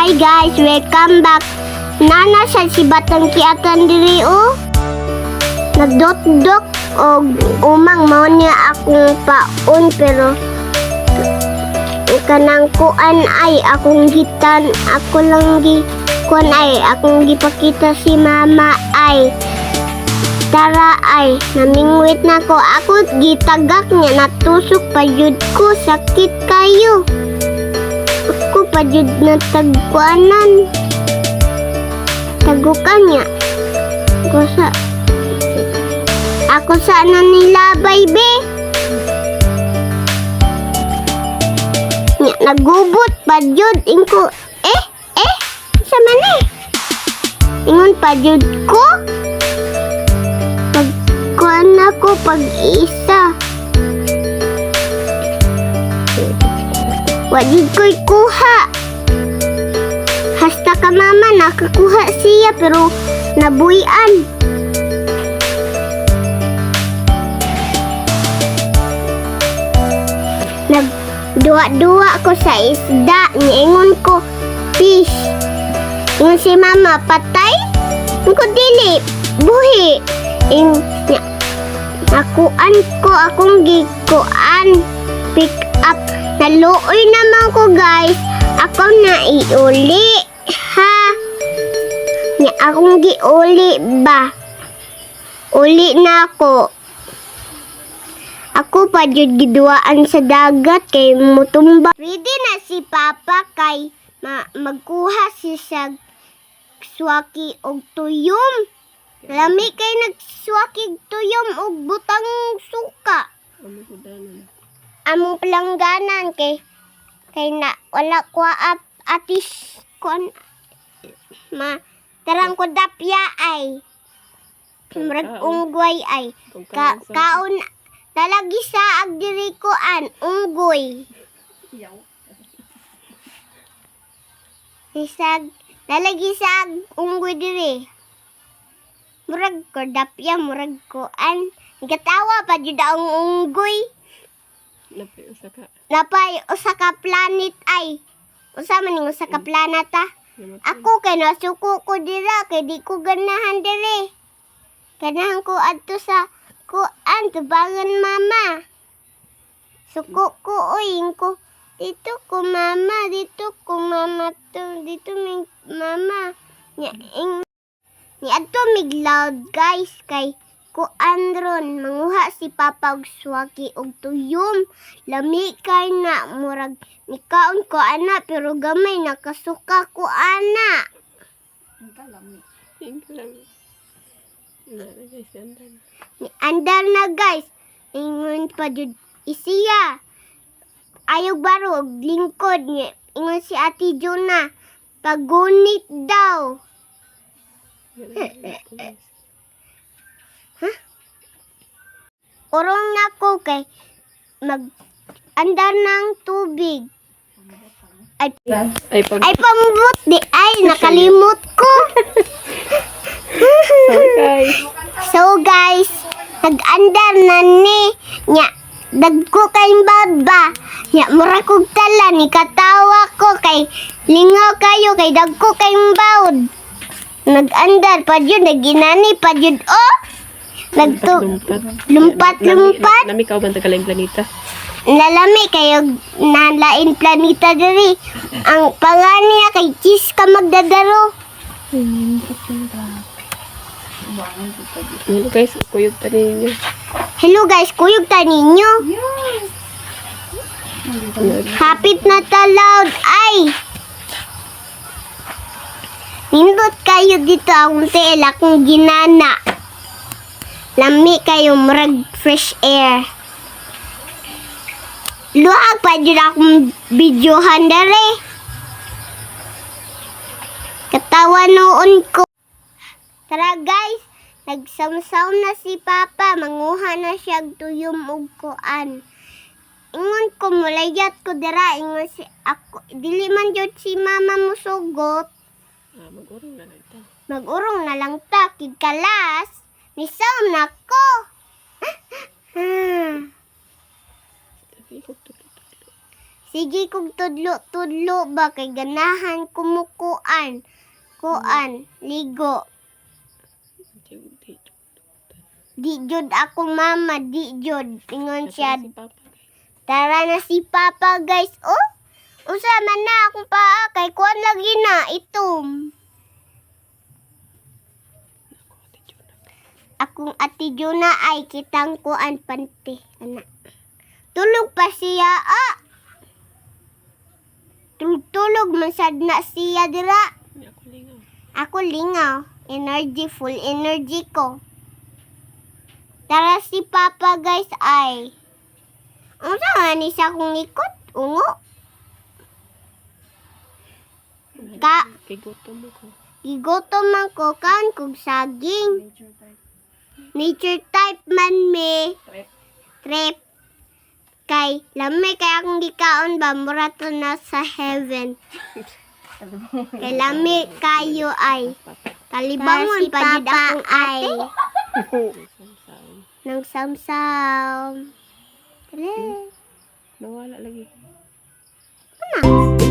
Hi guys, welcome back. Nana sa si Batang Kiatan diri o. Nagdot-dot o umang mao niya akong paon pero kanang kuan ay akong gitan, ako lang gi kuan ay akong gipakita si mama ay. Tara ay, namingwit na ko. Ako gitagak niya, natusok pa jud ko, sakit kayo. Ako pa jud na tagkuanan. Tagukan niya. Ako sa nanilabay, be. Nya, nagubot pa jud. Ingko, sa mani. Ingon pa jud ko. Kuan ako pag-isa. Wajid ko'y kuha. Hasta ka mama, nakakuha siya pero nabuyan. Nagduwa-duwa ko sa isda. Niingon ko, fish. Ingon si mama, patay? Ingon ko, dili, buhi. Nakuan ko akong gikuan. Pick up. Naluoy naman ko guys. Ako na iuli. Ha? Nya akong giuli ba? Uli na ako. Ako pa jud giduaan sa dagat kay mutumba. Ready na si Papa kay magkuha si sa swaki og tuyom. Lami kay nagswakig tuyom og butang suka. Among pelangganan kay na wala ko atis kon tarang ko dapya ay murag unggoy ay kaon talagi sa agdiri ko unggoy. Isag talagi sa unggoy diri. Murag ko dapya, murag ko gatawa pa jud ang unggoy. Napay usa ka planet ay. Usa man ning usa ka planeta. Ako kay nasuko ko dira kay di ko ganahan diri. Ganahan ko adto sa kuan tubangan mama. Suko ko oy ko dito ko mama to dito mi mama. Ni adto migloud guys kay kuan ron manguha si Papa og swaki og tuyom. Lami kay na murag nikaon ko ana pero gamay nakasuka ko ana. Ni andar na guys. Ingon pa jud isiya. Ayaw baro og lingkod ni ingon si Ate Jona. Pagunit daw. Urong na ko kay mag-andar ng tubig. Ay pamubot di ay nakalimot ko. So guys, nag-andar na ni nya dagko kay baba. Nya mura kog tala ni katawa ko kay lingaw kayo kay dagko kay bawd. Nag-andar pa jud, naginani pa jud, oh! Lumpat-lumpat. Nami ka ba tagalaing planeta? Nalami kayo nalain planeta diri. Ang pangani niya kay Cheese ka magdadaro. Hello guys, kuyog tani ninyo. Hello guys, kuyog ta ninyo. Hapit na talawd, ay! Nindot kayo dito ang tiil akong ginana. Lami kayo murag fresh air. Luhag pa dyan akong videohan dere. Katawa noon ko. Tara guys, nagsamsaw na si Papa. Manguha na siya tuyom og kuan. Ingon ko mulayat ko dira. Ingon si ako. Dili man jud si Mama musugot. Mag-urong na lang ta. Mag-urong na lang ta. Kigkalas. Nisaw na ko. Sige kog tudlo-tudlo ba kay ganahan kumukuan. Kuan, ligo. Di jud ako mama, di jud. Ingon siya. Si Papa. Tara na si Papa guys. Oh, usa man na akong paa kay kuan lagi na itom. Akong ati Juna ay kitang kuan panty. Anak. Tulog pa siya. Ah! Tulog man sad na siya dira. Ako lingaw. Ako lingaw. Energy, full energy ko. Tara si Papa guys ay. Ang nga ni siya kong ikot. Ungo. Kay gutom mo ko. Igoto man ko kan kog saging. Nature type man me. Trip. Kay lamay kay akong gikaon ba mura to na sa heaven. Kay lamay kayo ay. Talibangon pa jud akong ay. Nang samsam. Tara. Nawala lagi. Ano?